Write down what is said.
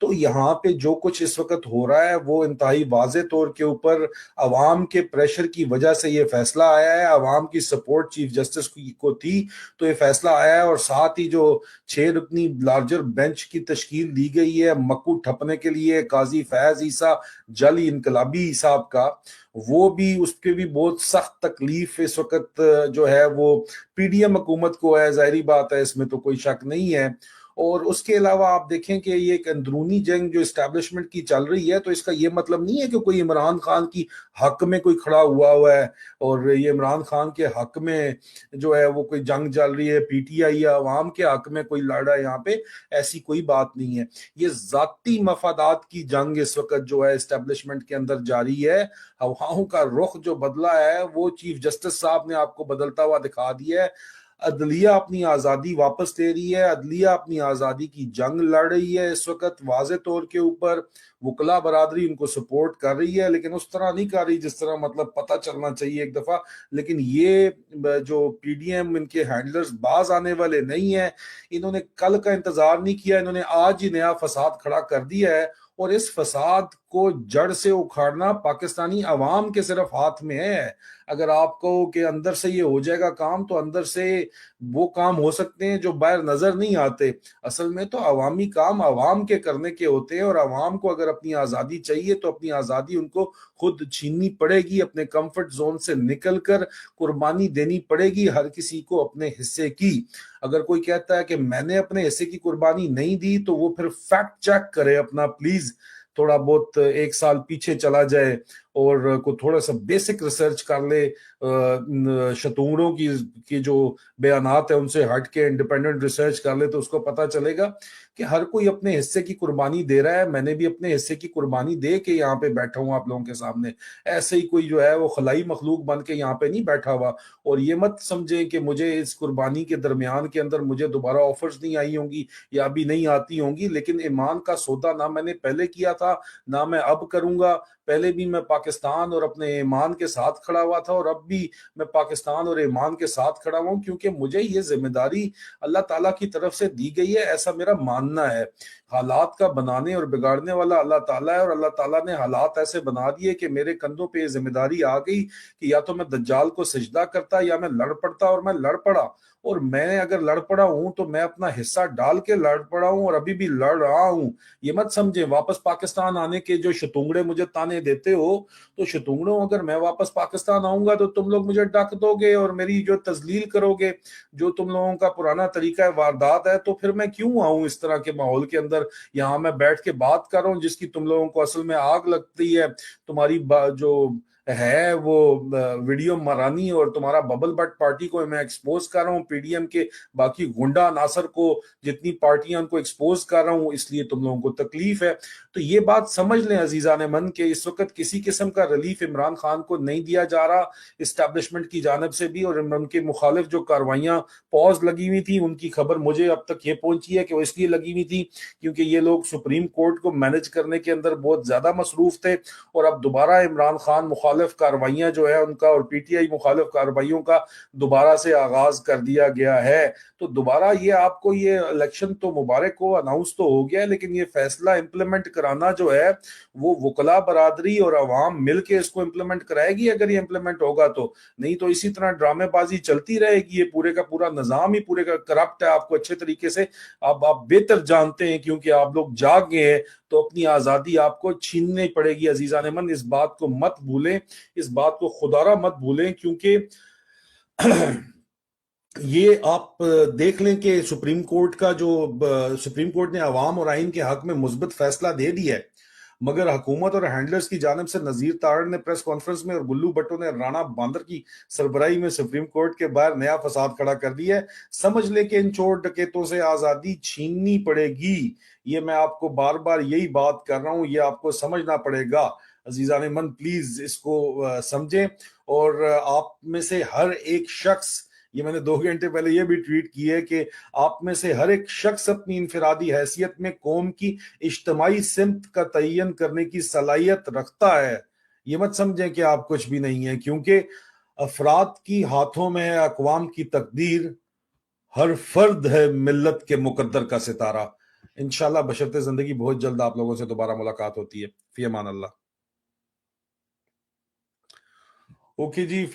تو یہاں پہ جو کچھ اس وقت ہو رہا ہے وہ انتہائی واضح طور کے اوپر عوام کے پریشر کی وجہ سے یہ فیصلہ آیا ہے. عوام کی سپورٹ چیف جسٹس کو تھی تو یہ فیصلہ آیا ہے, اور ساتھ ہی جو 6 رکنی لارجر بینچ کی تشکیل دی گئی ہے مکو ٹھپنے کے لیے قاضی فیض عیسیٰ جلی انقلابی صاحب کا, وہ بھی اس کے بھی بہت سخت تکلیف اس وقت جو ہے وہ پی ڈی ایم حکومت کو ہے, ظاہری بات ہے, اس میں تو کوئی شک نہیں ہے. اور اس کے علاوہ آپ دیکھیں کہ یہ ایک اندرونی جنگ جو اسٹیبلشمنٹ کی چل رہی ہے, تو اس کا یہ مطلب نہیں ہے کہ کوئی عمران خان کی حق میں کوئی کھڑا ہوا ہے اور یہ عمران خان کے حق میں جو ہے وہ کوئی جنگ چل رہی ہے, پی ٹی آئی یا عوام کے حق میں کوئی لڑ رہا ہے. یہاں پہ ایسی کوئی بات نہیں ہے. یہ ذاتی مفادات کی جنگ اس وقت جو ہے اسٹیبلشمنٹ کے اندر جاری ہے. ہواؤں کا رخ جو بدلا ہے وہ چیف جسٹس صاحب نے آپ کو بدلتا ہوا دکھا دیا ہے. عدلیہ اپنی آزادی واپس لے رہی ہے, عدلیہ اپنی آزادی کی جنگ لڑ رہی ہے اس وقت واضح طور کے اوپر. وکلا برادری ان کو سپورٹ کر رہی ہے, لیکن اس طرح نہیں کر رہی جس طرح مطلب پتہ چلنا چاہیے ایک دفعہ. لیکن یہ جو پی ڈی ایم ان کے ہینڈلرز باز آنے والے نہیں ہیں, انہوں نے کل کا انتظار نہیں کیا, انہوں نے آج ہی نیا فساد کھڑا کر دیا ہے. اور اس فساد کو جڑ سے اکھاڑنا پاکستانی عوام کے صرف ہاتھ میں ہے. اگر آپ کو کہ اندر سے یہ ہو جائے گا کام, تو اندر سے وہ کام ہو سکتے ہیں جو باہر نظر نہیں آتے. اصل میں تو عوامی کام عوام کے کرنے کے ہوتے ہیں, اور عوام کو اگر اپنی آزادی چاہیے تو اپنی آزادی ان کو خود چھیننی پڑے گی, اپنے کمفرٹ زون سے نکل کر قربانی دینی پڑے گی ہر کسی کو اپنے حصے کی. اگر کوئی کہتا ہے کہ میں نے اپنے حصے کی قربانی نہیں دی, تو وہ پھر فیکٹ چیک کرے اپنا پلیز, تھوڑا بہت 1 سال پیچھے چلا جائے اور کو تھوڑا سا بیسک ریسرچ کر لے, شتونگڑوں کی جو بیانات ہیں ان سے ہٹ کے انڈیپینڈنٹ ریسرچ کر لے, تو اس کو پتا چلے گا کہ ہر کوئی اپنے حصے کی قربانی دے رہا ہے. میں نے بھی اپنے حصے کی قربانی دے کے یہاں پہ بیٹھا ہوں آپ لوگوں کے سامنے. ایسے ہی کوئی جو ہے وہ خلائی مخلوق بن کے یہاں پہ نہیں بیٹھا ہوا. اور یہ مت سمجھیں کہ مجھے اس قربانی کے درمیان کے اندر مجھے دوبارہ آفرز نہیں آئی ہوں گی یا ابھی نہیں آتی ہوں گی, لیکن ایمان کا سودا نہ میں نے پہلے کیا تھا نہ میں اب کروں گا. پہلے بھی میں پاکستان اور اپنے ایمان کے ساتھ کھڑا ہوا تھا, اور اب بھی میں پاکستان اور ایمان کے ساتھ کھڑا ہوں, کیونکہ مجھے یہ ذمہ داری اللہ تعالیٰ کی طرف سے دی گئی ہے, ایسا میرا ماننا ہے. حالات کا بنانے اور بگاڑنے والا اللہ تعالیٰ ہے, اور اللہ تعالیٰ نے حالات ایسے بنا دیے کہ میرے کندھوں پہ یہ ذمہ داری آ گئی کہ یا تو میں دجال کو سجدہ کرتا یا میں لڑ پڑتا, اور میں لڑ پڑا. اور میں اگر لڑ پڑا ہوں تو میں اپنا حصہ ڈال کے لڑ پڑا ہوں, اور ابھی بھی لڑ رہا ہوں. یہ مت سمجھیں واپس پاکستان آنے کے جو شتونگڑے مجھے تانے دیتے ہو, تو شتونگڑوں اگر میں واپس پاکستان آؤں گا تو تم لوگ مجھے ڈک دو گے اور میری جو تذلیل کرو گے, جو تم لوگوں کا پرانا طریقہ واردات ہے, تو پھر میں کیوں آؤں اس طرح کے ماحول کے اندر. یہاں میں بیٹھ کے بات کر رہا ہوں جس کی تم لوگوں کو اصل میں آگ لگتی ہے. تمہاری جو ہے وہ ویڈیو مارانی اور تمہارا ببل بٹ پارٹی کو میں ایکسپوز کر رہا ہوں, پی ڈی ایم کے باقی گنڈا عناصر کو جتنی پارٹیاں ان کو ایکسپوز کر رہا ہوں, اس لیے تم لوگوں کو تکلیف ہے. تو یہ بات سمجھ لیں عزیزان من کہ اس وقت کسی قسم کا ریلیف عمران خان کو نہیں دیا جا رہا اسٹیبلشمنٹ کی جانب سے بھی, اور ان کے مخالف جو کاروائیاں پوز لگی ہوئی تھی ان کی خبر مجھے اب تک یہ پہنچی ہے کہ وہ اس لیے لگی ہوئی تھی کیونکہ یہ لوگ سپریم کورٹ کو مینج کرنے کے اندر بہت زیادہ مصروف تھے, اور اب دوبارہ عمران خان مخالف کاروائیاں جو ہے ان کا اور پی ٹی آئی مخالف کاروائیوں کا دوبارہ سے آغاز کر دیا گیا ہے. تو دوبارہ یہ آپ کو یہ الیکشن تو مبارک ہو, اناؤنس تو ہو گیا ہے, لیکن یہ فیصلہ امپلیمنٹ کرانا جو ہے وہ وکلا برادری اور عوام مل کے اس کو امپلیمنٹ کرائے گی اگر یہ امپلیمنٹ ہوگا تو. نہیں تو اسی طرح ڈرامے بازی چلتی رہے گی. یہ پورے کا پورا نظام ہی پورے کا کرپٹ ہے, آپ کو اچھے طریقے سے آپ بہتر جانتے ہیں کیونکہ آپ لوگ جاگ گئے ہیں. تو اپنی آزادی آپ کو چھیننی پڑے گی عزیزان من, اس بات کو مت بھولیں, اس بات کو خدا را مت بھولیں, کیونکہ یہ آپ دیکھ لیں کہ سپریم کورٹ نے عوام اور آئین کے حق میں مثبت فیصلہ دے دیا ہے, مگر حکومت اور ہینڈلرز کی جانب سے نذیر تارڑ نے پریس کانفرنس میں اور گلو بٹو نے رانا باندر کی سربراہی میں سپریم کورٹ کے باہر نیا فساد کھڑا کر دیا ہے. سمجھ لے کہ ان چور ڈکیتوں سے آزادی چھیننی پڑے گی. یہ میں آپ کو بار بار یہی بات کر رہا ہوں, یہ آپ کو سمجھنا پڑے گا عزیزان من, پلیز اس کو سمجھیں. اور آپ میں سے ہر ایک شخص, یہ میں نے 2 گھنٹے پہلے یہ بھی ٹویٹ کی ہے کہ آپ میں سے ہر ایک شخص اپنی انفرادی حیثیت میں قوم کی اجتماعی سمت کا تعین کرنے کی صلاحیت رکھتا ہے. یہ مت سمجھیں کہ آپ کچھ بھی نہیں ہیں, کیونکہ افراد کی ہاتھوں میں ہے اقوام کی تقدیر, ہر فرد ہے ملت کے مقدر کا ستارہ. انشاءاللہ بشرط زندگی بہت جلد آپ لوگوں سے دوبارہ ملاقات ہوتی ہے. فی امان اللہ. اوکے جی.